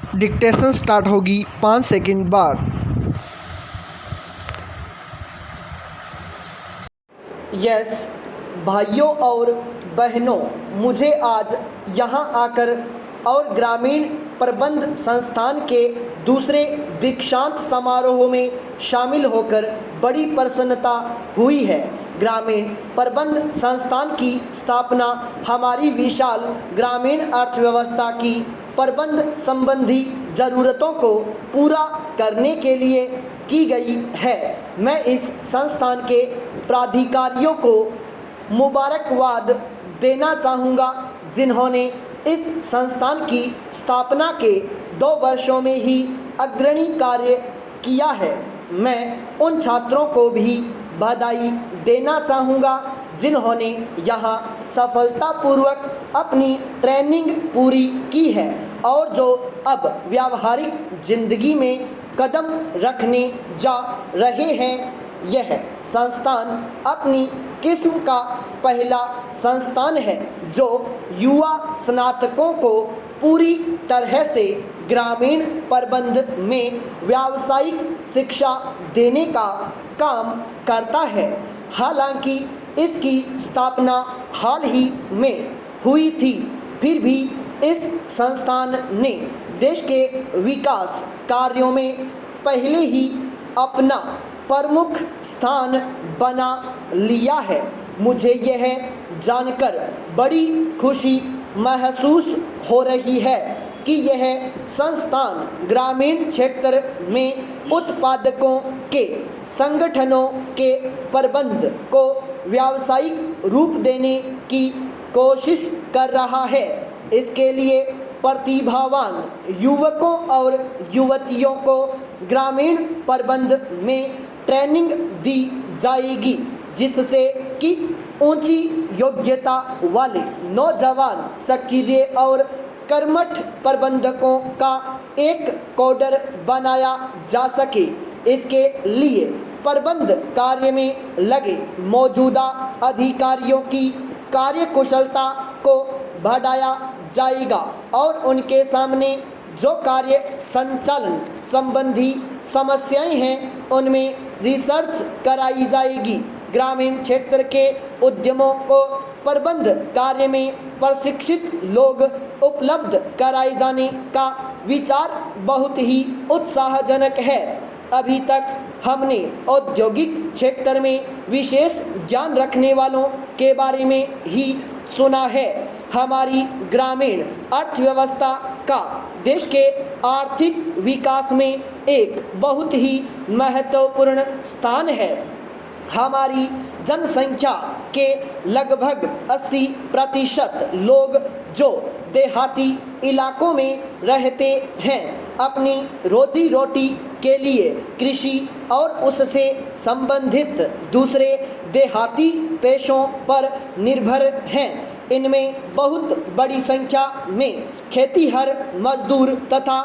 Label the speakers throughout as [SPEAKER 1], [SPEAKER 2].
[SPEAKER 1] Dictation start होगी 5 second बाद।
[SPEAKER 2] Yes भाइयों और बहनों, मुझे आज यहाँ आकर और ग्रामीण प्रबंध संस्थान के दूसरे दीक्षांत समारोह में शामिल होकर बड़ी प्रसन्नता हुई है। ग्रामीण प्रबंध संस्थान की स्थापना हमारी विशाल ग्रामीण अर्थव्यवस्था की प्रबंध संबंधी ज़रूरतों को पूरा करने के लिए की गई है। मैं इस संस्थान के प्राधिकारियों को मुबारकबाद देना चाहूँगा जिन्होंने इस संस्थान की स्थापना के 2 वर्षों में ही अग्रणी कार्य किया है। मैं उन छात्रों को भी बधाई देना चाहूँगा जिन्होंने यहाँ सफलतापूर्वक अपनी ट्रेनिंग पूरी की है और जो अब व्यावहारिक जिंदगी में कदम रखने जा रहे हैं। यह संस्थान अपनी किस्म का पहला संस्थान है जो युवा स्नातकों को पूरी तरह से ग्रामीण प्रबंध में व्यावसायिक शिक्षा देने का काम करता है। हालांकि इसकी स्थापना हाल ही में हुई थी, फिर भी इस संस्थान ने देश के विकास कार्यों में पहले ही अपना प्रमुख स्थान बना लिया है। मुझे यह जानकर बड़ी खुशी महसूस हो रही है कि यह संस्थान ग्रामीण क्षेत्र में उत्पादकों के संगठनों के प्रबंध को व्यावसायिक रूप देने की कोशिश कर रहा है। इसके लिए प्रतिभावान युवकों और युवतियों को ग्रामीण प्रबंध में ट्रेनिंग दी जाएगी जिससे कि ऊंची योग्यता वाले नौजवान सक्रिय और कर्मठ प्रबंधकों का एक कोडर बनाया जा सके। इसके लिए प्रबंध कार्य में लगे मौजूदा अधिकारियों की कार्यकुशलता को बढ़ाया जाएगा और उनके सामने जो कार्य संचालन संबंधी समस्याएं हैं उनमें रिसर्च कराई जाएगी। ग्रामीण क्षेत्र के उद्यमों को प्रबंध कार्य में प्रशिक्षित लोग उपलब्ध कराए जाने का विचार बहुत ही उत्साहजनक है। अभी तक हमने औद्योगिक क्षेत्र में विशेष ज्ञान रखने वालों के बारे में ही सुना है। हमारी ग्रामीण अर्थव्यवस्था का देश के आर्थिक विकास में एक बहुत ही महत्वपूर्ण स्थान है। हमारी जनसंख्या के लगभग 80% लोग जो देहाती इलाकों में रहते हैं अपनी रोजी रोटी के लिए कृषि और उससे संबंधित दूसरे देहाती पेशों पर निर्भर हैं। इनमें बहुत बड़ी संख्या में खेतीहर मजदूर तथा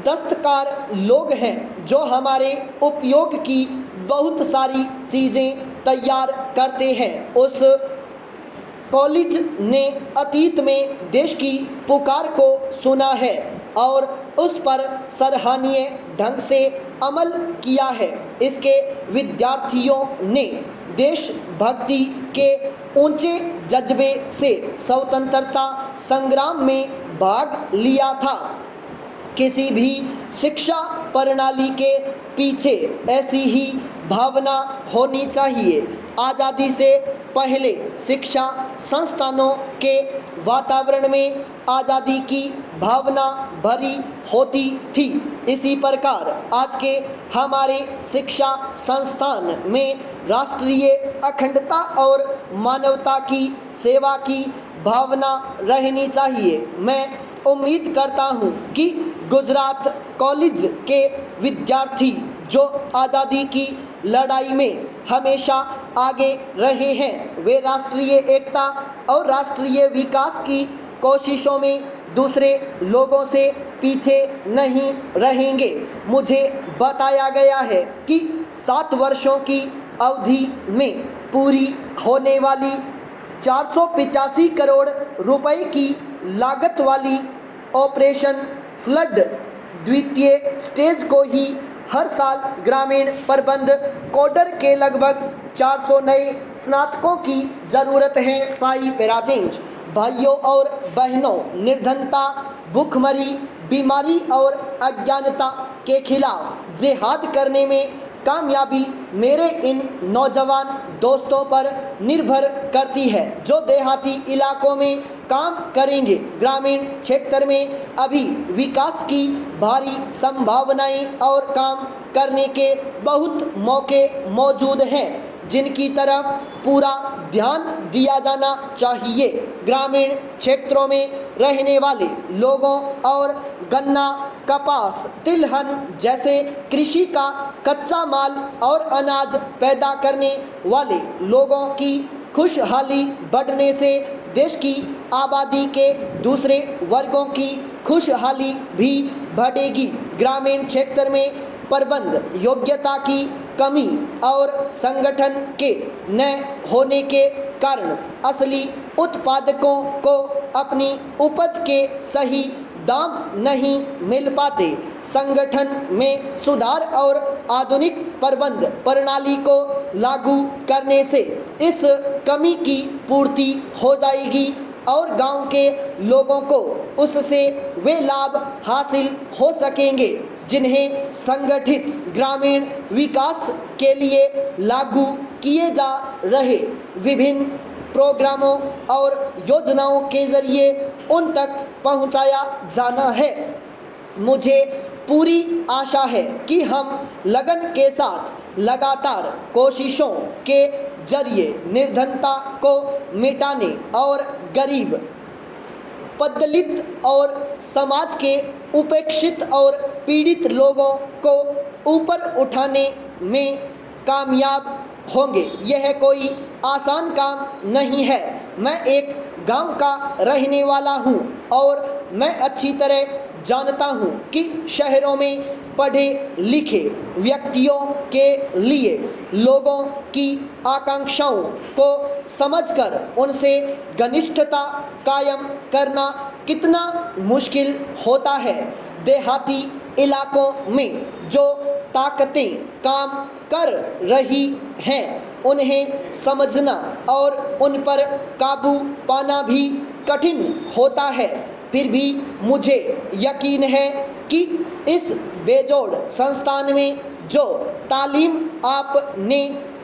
[SPEAKER 2] दस्तकार लोग हैं जो हमारे उपयोग की बहुत सारी चीज़ें तैयार करते हैं। उस कॉलेज ने अतीत में देश की पुकार को सुना है और उस पर सराहनीय ढंग से अमल किया है। इसके विद्यार्थियों ने देशभक्ति के ऊंचे जज्बे से स्वतंत्रता संग्राम में भाग लिया था। किसी भी शिक्षा प्रणाली के पीछे ऐसी ही भावना होनी चाहिए। आज़ादी से पहले शिक्षा संस्थानों के वातावरण में आज़ादी की भावना भरी होती थी। इसी प्रकार आज के हमारे शिक्षा संस्थान में राष्ट्रीय अखंडता और मानवता की सेवा की भावना रहनी चाहिए। मैं उम्मीद करता हूँ कि गुजरात कॉलेज के विद्यार्थी जो आज़ादी की लड़ाई में हमेशा आगे रहे हैं वे राष्ट्रीय एकता और राष्ट्रीय विकास की कोशिशों में दूसरे लोगों से पीछे नहीं रहेंगे। मुझे बताया गया है कि 7 वर्षों की अवधि में पूरी होने वाली 485 करोड़ रुपए की लागत वाली ऑपरेशन फ्लड द्वितीय स्टेज को ही हर साल ग्रामीण प्रबंध कोडर के लगभग 400 नए स्नातकों की ज़रूरत है। पाई पैराचेंज। भाइयों और बहनों, निर्धनता, भूखमरी, बीमारी और अज्ञानता के खिलाफ जिहाद करने में कामयाबी मेरे इन नौजवान दोस्तों पर निर्भर करती है जो देहाती इलाकों में काम करेंगे। ग्रामीण क्षेत्र में अभी विकास की भारी संभावनाएं और काम करने के बहुत मौके मौजूद हैं जिनकी तरफ पूरा ध्यान दिया जाना चाहिए। ग्रामीण क्षेत्रों में रहने वाले लोगों और गन्ना, कपास, तिलहन जैसे कृषि का कच्चा माल और अनाज पैदा करने वाले लोगों की खुशहाली बढ़ने से देश की आबादी के दूसरे वर्गों की खुशहाली भी बढ़ेगी। ग्रामीण क्षेत्र में प्रबंध योग्यता की कमी और संगठन के न होने के कारण असली उत्पादकों को अपनी उपज के सही दाम नहीं मिल पाते। संगठन में सुधार और आधुनिक प्रबंध प्रणाली को लागू करने से इस कमी की पूर्ति हो जाएगी और गांव के लोगों को उससे वे लाभ हासिल हो सकेंगे जिन्हें संगठित ग्रामीण विकास के लिए लागू किए जा रहे विभिन्न प्रोग्रामों और योजनाओं के जरिए उन तक पहुंचाया जाना है। मुझे पूरी आशा है कि हम लगन के साथ लगातार कोशिशों के जरिए निर्धनता को मिटाने और गरीब, पददलित और समाज के उपेक्षित और पीड़ित लोगों को ऊपर उठाने में कामयाब होंगे। यह कोई आसान काम नहीं है। मैं एक गांव का रहने वाला हूं और मैं अच्छी तरह जानता हूं कि शहरों में पढ़े लिखे व्यक्तियों के लिए लोगों की आकांक्षाओं को समझकर उनसे घनिष्ठता कायम करना कितना मुश्किल होता है। देहाती इलाकों में जो ताकतें काम कर रही हैं उन्हें समझना और उन पर काबू पाना भी कठिन होता है। फिर भी मुझे यकीन है कि इस बेजोड़ संस्थान में जो तालीम आपने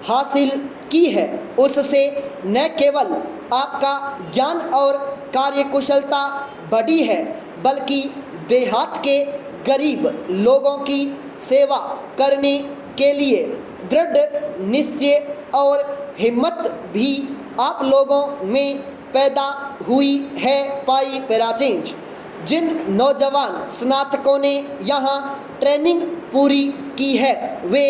[SPEAKER 2] हासिल की है उससे न केवल आपका ज्ञान और कार्यकुशलता बढ़ी है बल्कि देहात के गरीब लोगों की सेवा करने के लिए दृढ़ निश्चय और हिम्मत भी आप लोगों में पैदा हुई है। पाई पैराचेंज। जिन नौजवान स्नातकों ने यहाँ ट्रेनिंग पूरी की है वे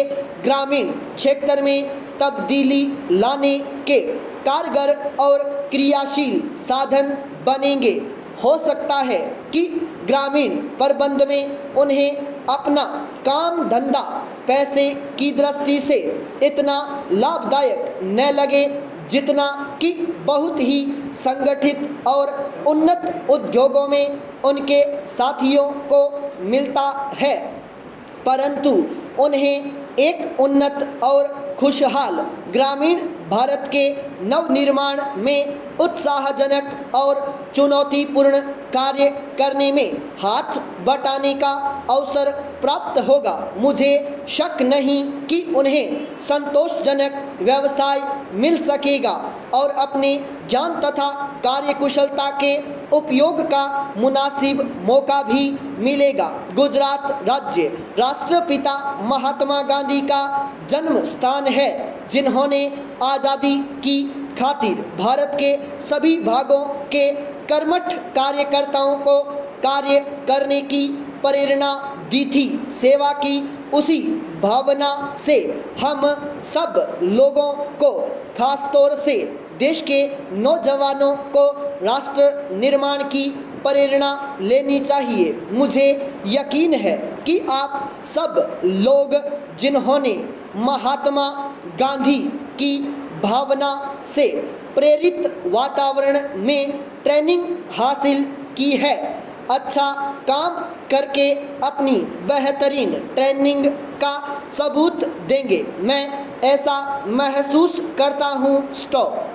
[SPEAKER 2] ग्रामीण क्षेत्र में तब्दीली लाने के कारगर और क्रियाशील साधन बनेंगे। हो सकता है कि ग्रामीण प्रबंध में उन्हें अपना काम धंधा पैसे की दृष्टि से इतना लाभदायक न लगे जितना कि बहुत ही संगठित और उन्नत उद्योगों में उनके साथियों को मिलता है, परंतु उन्हें एक उन्नत और खुशहाल ग्रामीण भारत के नवनिर्माण में उत्साहजनक और चुनौतीपूर्ण कार्य करने में हाथ बटाने का अवसर प्राप्त होगा। मुझे शक नहीं कि उन्हें संतोषजनक व्यवसाय मिल सकेगा और अपने ज्ञान तथा कार्यकुशलता के उपयोग का मुनासिब मौका भी मिलेगा। गुजरात राज्य राष्ट्रपिता महात्मा गांधी का जन्म स्थान है जिन्होंने आज़ादी की खातिर भारत के सभी भागों के कर्मठ कार्यकर्ताओं को कार्य करने की प्रेरणा दी थी। सेवा की उसी भावना से हम सब लोगों को खासतौर से देश के नौजवानों को राष्ट्र निर्माण की प्रेरणा लेनी चाहिए। मुझे यकीन है कि आप सब लोग जिन्होंने महात्मा गांधी की भावना से प्रेरित वातावरण में ट्रेनिंग हासिल की है, अच्छा काम करके अपनी बेहतरीन ट्रेनिंग का सबूत देंगे। मैं ऐसा महसूस करता हूँ। स्टॉप।